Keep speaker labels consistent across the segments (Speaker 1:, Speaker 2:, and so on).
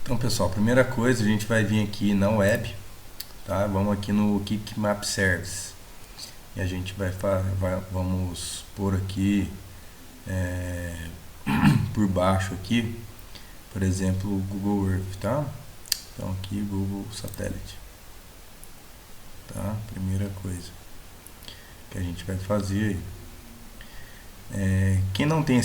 Speaker 1: Então, pessoal, primeira coisa, a gente vai vir aqui na web, tá? Vamos aqui no Quick Map Service e a gente vamos pôr aqui por baixo aqui, por exemplo, o Google Earth, tá? Então aqui Google Satélite, tá? Primeira coisa que a gente vai fazer aí. Quem não tem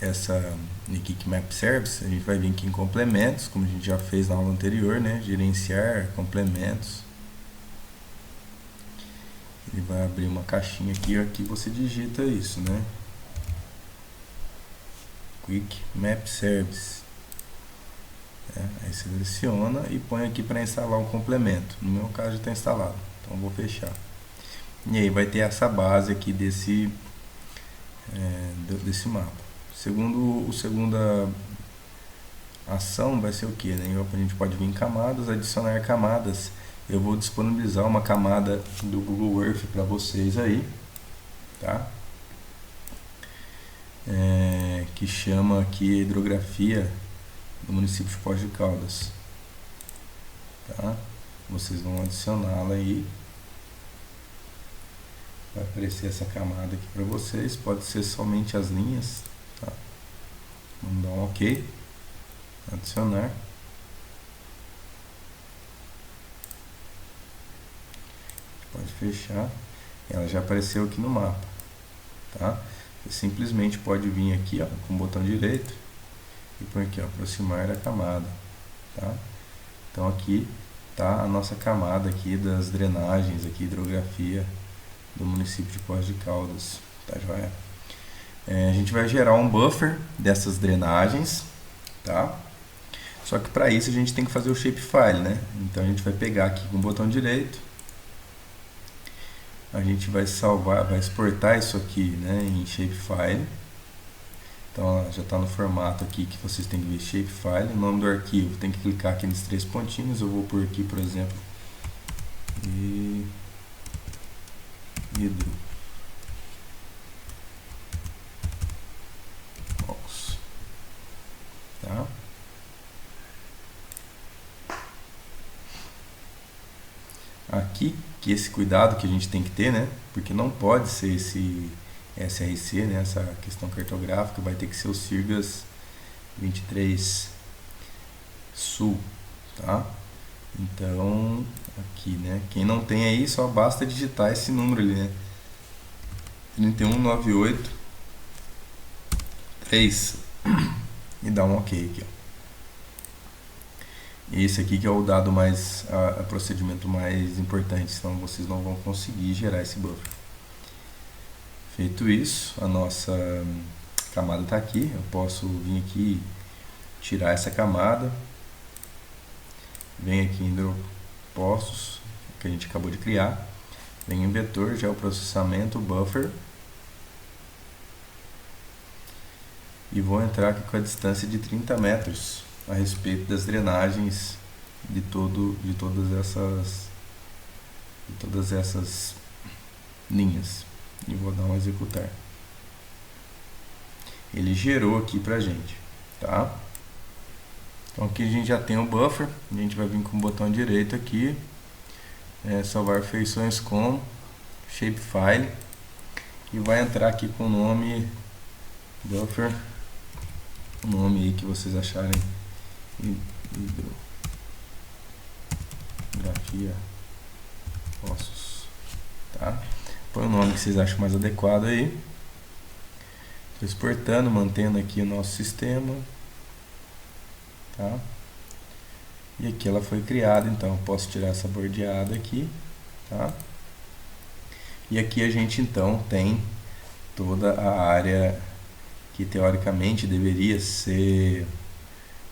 Speaker 1: essa Quick Map Service, a gente vai vir aqui em complementos, como a gente já fez na aula anterior, né? Gerenciar complementos. Ele vai abrir uma caixinha aqui, e aqui você digita isso, né? Quick Map Service. Aí seleciona e põe aqui para instalar um complemento. No meu caso já está instalado, então vou fechar. E aí vai ter essa base aqui desse mapa. Segunda ação vai ser o que, né? A gente pode vir em camadas, adicionar camadas. Eu vou disponibilizar uma camada do Google Earth para vocês aí, tá? Que chama aqui hidrografia do município de Poços de Caldas, tá? Vocês vão adicioná-la aí. Vai aparecer essa camada aqui para vocês. Pode ser somente as linhas, tá? Vamos dar um OK. Adicionar. Pode fechar. Ela já apareceu aqui no mapa, tá? Você simplesmente pode vir aqui, ó, com o botão direito e põe aqui, ó, aproximar da camada, tá? Então aqui tá a nossa camada aqui das drenagens aqui, hidrografia do município de Poços de Caldas, tá joia? A gente vai gerar um buffer dessas drenagens, tá? Só que para isso a gente tem que fazer o shapefile, né? Então a gente vai pegar aqui com o botão direito, a gente vai salvar, vai exportar isso aqui, né, em shapefile. Então ó, já está no formato aqui que vocês têm que ver shapefile. O nome do arquivo tem que clicar aqui nos 3 pontinhos. Eu vou por aqui, por exemplo, hidro box, tá? Aqui, que esse cuidado que a gente tem que ter, né? Porque não pode ser esse SRC, né? Essa questão cartográfica, vai ter que ser o Sirgas 23 Sul, tá? Então, aqui, né? Quem não tem aí, só basta digitar esse número ali, né? 31983 e dar um OK aqui, ó. Esse aqui que é o dado mais, procedimento mais importante, senão vocês não vão conseguir gerar esse buffer. Feito isso, a nossa camada está aqui. Eu posso vir aqui tirar essa camada. Vem aqui em hidropoços, que a gente acabou de criar. Vem em vetor, geoprocessamento, buffer. E vou entrar aqui com a distância de 30 metros a respeito das drenagens de todas essas linhas. E vou dar um executar. Ele gerou aqui pra gente, tá? Então aqui a gente já tem o buffer. A gente vai vir com o botão direito aqui, salvar feições com shapefile, e vai entrar aqui com o nome buffer, o nome aí que vocês acharem, hidrografia Poços, tá? Põe o nome que vocês acham mais adequado aí. Estou exportando, mantendo aqui o nosso sistema, tá? E aqui ela foi criada, então eu posso tirar essa bordeada aqui, tá? E aqui a gente então tem toda a área que teoricamente deveria ser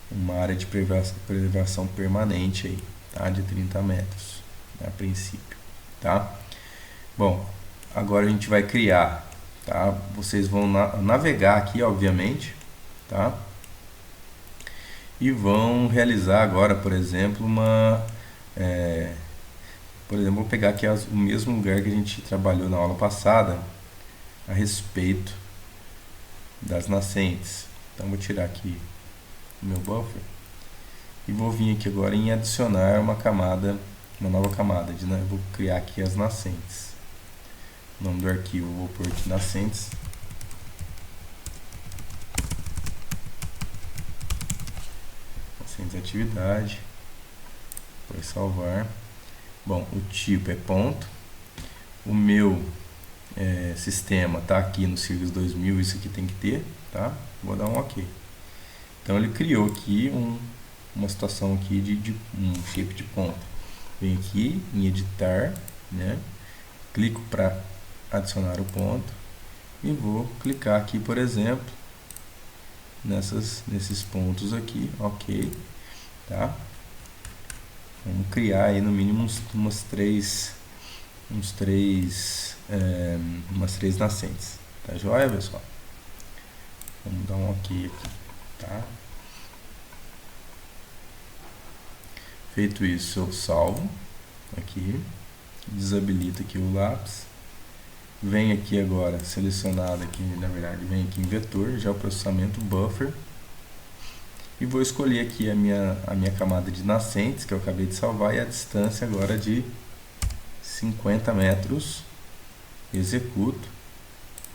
Speaker 1: uma área de preservação permanente aí, tá? De 30 metros, a princípio, tá? Bom, agora a gente vai criar, tá? Vocês vão navegar aqui, obviamente, tá? E vão realizar agora, por exemplo, vou pegar aqui o mesmo lugar que a gente trabalhou na aula passada a respeito das nascentes. Então vou tirar aqui o meu buffer e vou vir aqui agora em adicionar uma camada, uma nova camada, eu vou criar aqui as nascentes. O nome do arquivo eu vou pôr aqui nascentes. Nascentes atividade. Vou salvar. Bom, o tipo é ponto. O meu sistema está aqui no Cirrus 2000, isso aqui tem que ter, tá? Vou dar um OK. Então ele criou aqui uma situação aqui de um shape de ponta. Venho aqui em editar, né? Clico para adicionar o ponto e vou clicar aqui, por exemplo, nesses pontos aqui, OK, tá? Vamos criar aí no mínimo umas três nascentes, tá joia, pessoal? Vamos dar um OK aqui, tá? Feito isso, eu salvo aqui, desabilito aqui o lápis, vem aqui agora, selecionado aqui, na verdade, vem aqui em vetor, já o processamento buffer, e vou escolher aqui a minha camada de nascentes, que eu acabei de salvar, e a distância agora de 50 metros, executo,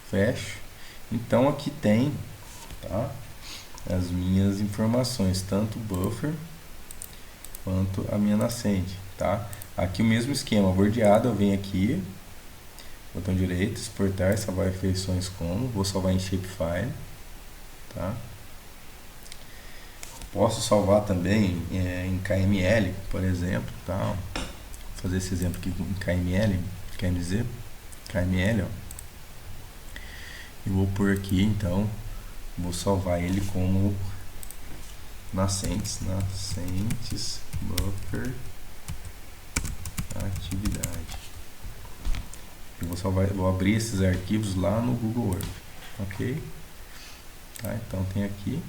Speaker 1: fecho. Então aqui tem, tá, as minhas informações, tanto o buffer quanto a minha nascente, tá? Aqui o mesmo esquema, bordeado, eu venho aqui, botão direito, exportar, salvar feições como, vou salvar em shapefile, tá? Posso salvar também em KML, por exemplo, tá? Vou fazer esse exemplo aqui em KML, KML, ó. E vou pôr aqui, então, vou salvar ele como nascentes, buffer, atividade. Eu vou abrir esses arquivos lá no Google Earth, ok? Tá, então tem aqui.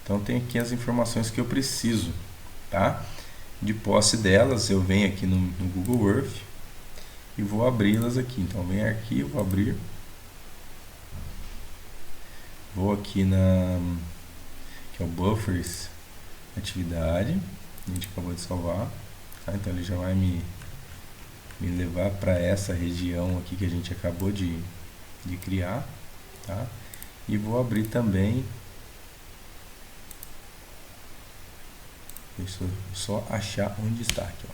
Speaker 1: Então tem aqui as informações que eu preciso, tá? De posse delas, eu venho aqui no Google Earth e vou abri-las aqui. Então vem arquivo, abrir. Vou aqui que é o buffers, atividade, a gente acabou de salvar, tá? Então ele já vai me levar para essa região aqui que a gente acabou de criar, tá? E vou abrir também. Deixa eu só achar onde está aqui, ó.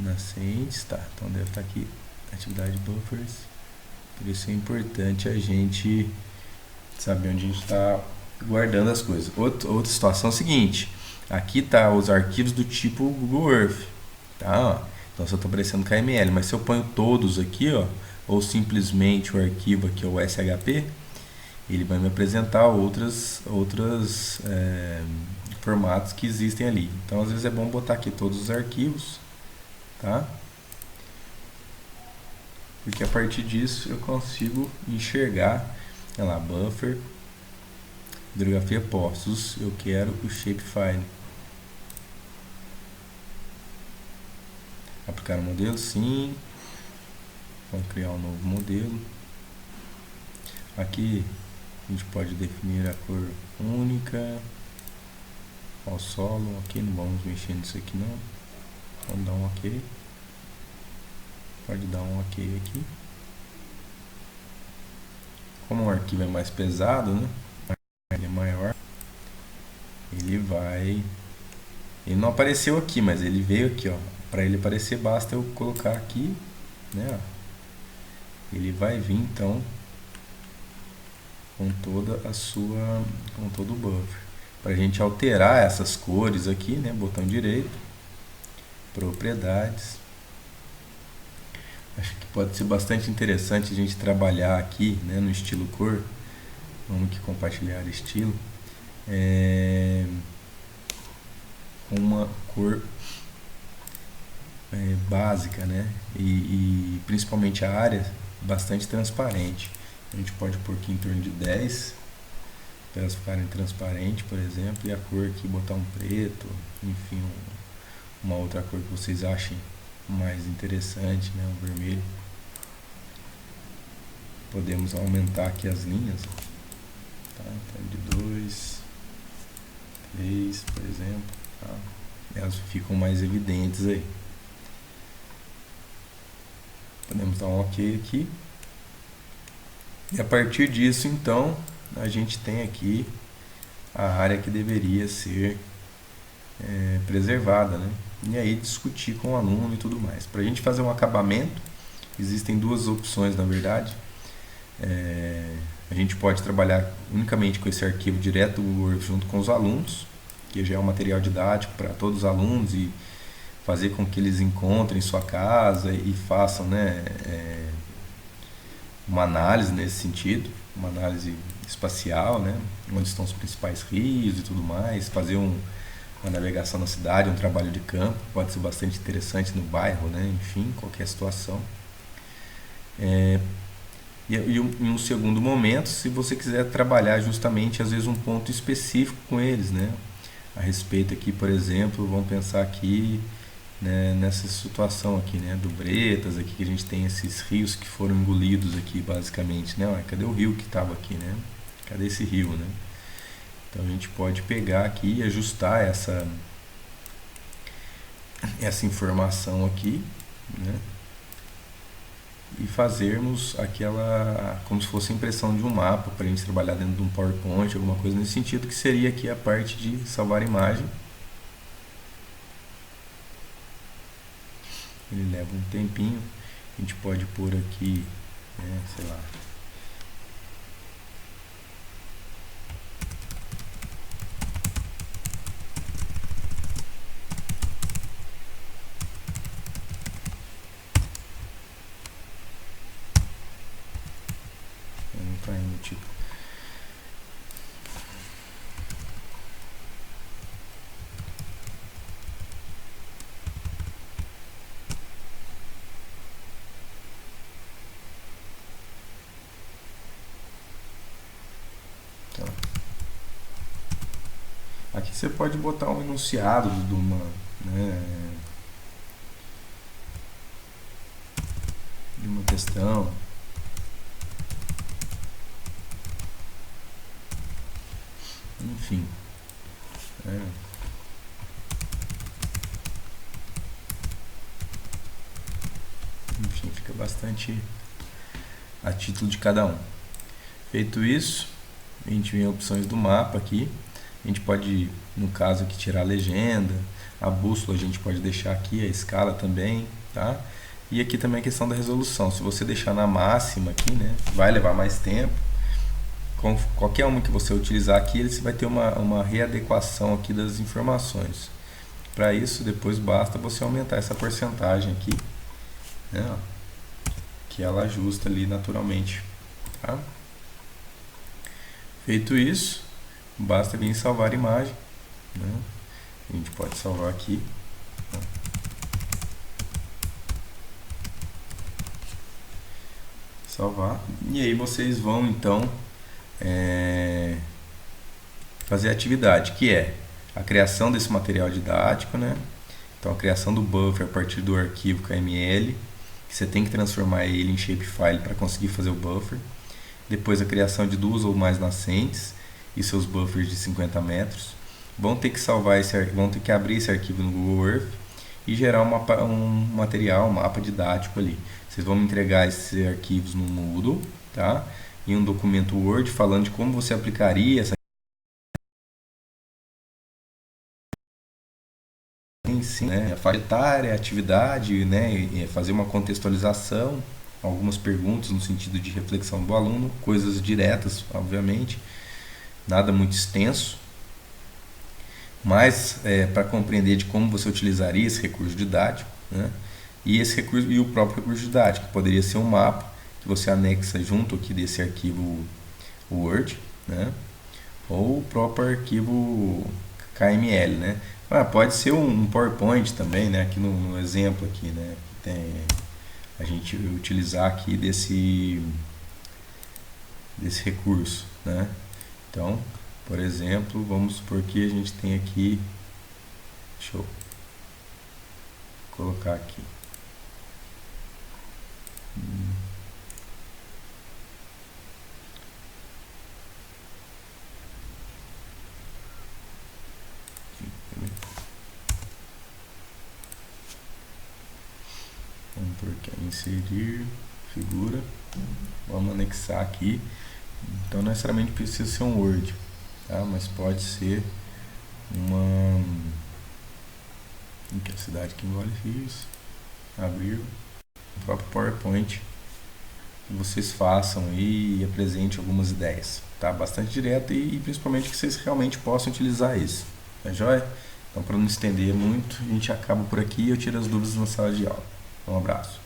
Speaker 1: Nascentes, tá? Então deve estar aqui, atividade buffers. Por isso é importante a gente saber onde a gente está guardando as coisas. Outra situação é a seguinte: aqui tá os arquivos do tipo Google Earth, tá? Então só está aparecendo KML, mas se eu ponho todos aqui, ó, ou simplesmente o arquivo aqui, o SHP, ele vai me apresentar outros formatos que existem ali. Então às vezes é bom botar aqui todos os arquivos, tá? Porque a partir disso eu consigo enxergar, olha lá, buffer, hidrografia postos, eu quero o shapefile. Aplicar o modelo, sim. Vamos criar um novo modelo. Aqui a gente pode definir a cor única ao solo, ok, não vamos mexer nisso aqui não. Vamos dar um ok. Pode dar um ok aqui. Como o arquivo é mais pesado, né? Ele é maior. Ele não apareceu aqui, mas ele veio aqui, ó. Para ele aparecer basta eu colocar aqui, né? Ele vai vir então com todo o buffer. Para a gente alterar essas cores aqui, né? Botão direito, propriedades. Acho que pode ser bastante interessante a gente trabalhar aqui, né, no estilo cor. Vamos aqui compartilhar estilo. Uma cor básica, né? E principalmente a área bastante transparente. A gente pode pôr aqui em torno de 10 para elas ficarem transparentes, por exemplo, e a cor aqui botar um preto, enfim, uma outra cor que vocês achem mais interessante, né? Um vermelho. Podemos aumentar aqui as linhas, tá? Então, de 2, 3, por exemplo, tá? Elas ficam mais evidentes aí. Podemos dar um OK aqui. E a partir disso, então, a gente tem aqui a área que deveria ser preservada, né? E aí discutir com o aluno e tudo mais. Para a gente fazer um acabamento, existem duas opções, na verdade. A gente pode trabalhar unicamente com esse arquivo direto do Word junto com os alunos, que já é um material didático para todos os alunos, e fazer com que eles encontrem sua casa e façam, né, uma análise nesse sentido, uma análise espacial, né, onde estão os principais rios e tudo mais, fazer uma navegação na cidade, um trabalho de campo, pode ser bastante interessante no bairro, né, enfim, qualquer situação. E em um segundo momento, se você quiser trabalhar justamente, às vezes, um ponto específico com eles, né, a respeito aqui, por exemplo, vamos pensar aqui, né, nessa situação aqui, né, do Bretas, aqui que a gente tem esses rios que foram engolidos aqui, basicamente, né, ué, cadê o rio que estava aqui, né, cadê esse rio, né? Então a gente pode pegar aqui e ajustar essa informação aqui, né, e fazermos aquela, como se fosse a impressão de um mapa para a gente trabalhar dentro de um PowerPoint, alguma coisa nesse sentido, que seria aqui a parte de salvar imagem. Ele leva um tempinho, a gente pode pôr aqui, né, sei lá, não está indo tipo. Então, aqui você pode botar um enunciado de uma, né, de uma questão. Enfim. Enfim, fica bastante a título de cada um. Feito isso, a gente vem opções do mapa aqui. A gente pode, no caso aqui, tirar a legenda, a bússola a gente pode deixar aqui, a escala também, tá? E aqui também a questão da resolução. Se você deixar na máxima aqui, né, vai levar mais tempo. Com qualquer uma que você utilizar aqui, você vai ter uma readequação aqui das informações. Para isso, depois basta você aumentar essa porcentagem aqui, né, que ela ajusta ali naturalmente, tá? Feito isso, basta vir salvar a imagem, né? A gente pode salvar aqui, né? Salvar, e aí vocês vão então fazer a atividade, que é a criação desse material didático, né? Então a criação do buffer a partir do arquivo KML, que você tem que transformar ele em shapefile para conseguir fazer o buffer. Depois a criação de duas ou mais nascentes e seus buffers de 50 metros. Vão ter que salvar vão ter que abrir esse arquivo no Google Earth e gerar um material, um mapa didático ali. Vocês vão me entregar esses arquivos no Moodle, tá? Em um documento Word falando de como você aplicaria essa né, a faixa etária, a atividade, né, fazer uma contextualização, algumas perguntas no sentido de reflexão do aluno, coisas diretas, obviamente, nada muito extenso, mas para compreender de como você utilizaria esse recurso didático, né, e esse recurso e o próprio recurso didático, que poderia ser um mapa que você anexa junto aqui desse arquivo Word, né, ou o próprio arquivo KML, né? Pode ser um PowerPoint também, né? Aqui no exemplo aqui, né? Tem a gente utilizar aqui desse recurso, né? Então, por exemplo, vamos supor que a gente tem aqui, deixa eu colocar aqui. por aqui, inserir figura, vamos anexar aqui. Então não necessariamente precisa ser um Word, tá? Mas pode ser uma que é a cidade que engole rios, abrir o próprio PowerPoint, que vocês façam e apresentem algumas ideias, tá? Bastante direto e principalmente que vocês realmente possam utilizar isso, tá joia? Então, para não estender muito, a gente acaba por aqui e eu tiro as dúvidas na sala de aula. Um abraço.